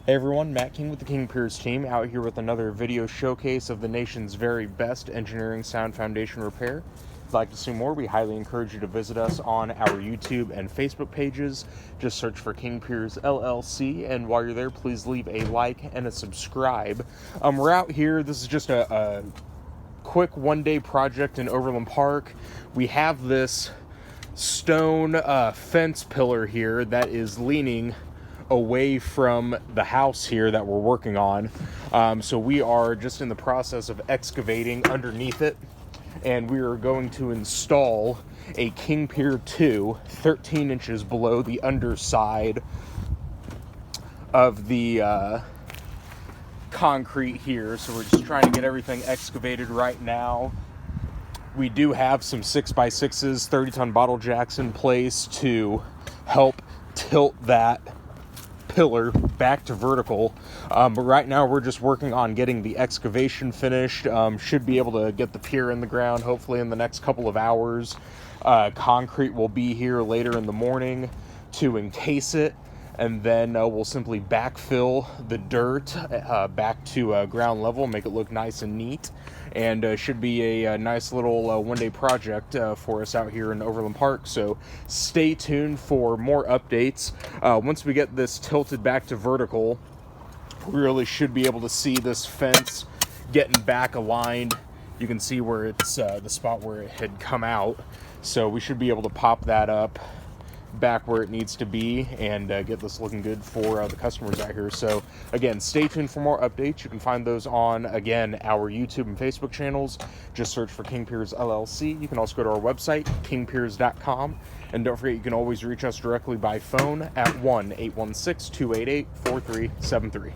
Hey everyone, Matt King with the King Piers team out here with another video showcase of the nation's very best engineering sound foundation repair. If you'd like to see more, we highly encourage you to visit us on our YouTube and Facebook pages. Just search for King Piers LLC, and while you're there, please leave a like and a subscribe. We're out here, this is just a quick one-day project in Overland Park. We have this stone fence pillar here that is leaning away from the house here that we're working on. So we are just in the process of excavating underneath it, and we are going to install a King Pier 2 13 inches below the underside of the concrete here. So we're just trying to get everything excavated right now. We do have some 6x6s, 30-ton bottle jacks in place to help tilt that pillar back to vertical, but right now we're just working on getting the excavation finished. Should be able to get the pier in the ground hopefully in the next couple of hours. Concrete will be here later in the morning to encase it, and then we'll simply backfill the dirt back to ground level, make it look nice and neat, and should be a nice little one-day project for us out here in Overland Park. So stay tuned for more updates. Once we get this tilted back to vertical, we really should be able to see this fence getting back aligned. You can see where it's the spot where it had come out, so we should be able to pop that up back where it needs to be and get this looking good for the customers out here. So again, stay tuned for more updates. You can find those on, again, our YouTube and Facebook channels. Just search for King Piers LLC. You can also go to our website, kingpiers.com, and don't forget you can always reach us directly by phone at 1-816-288-4373.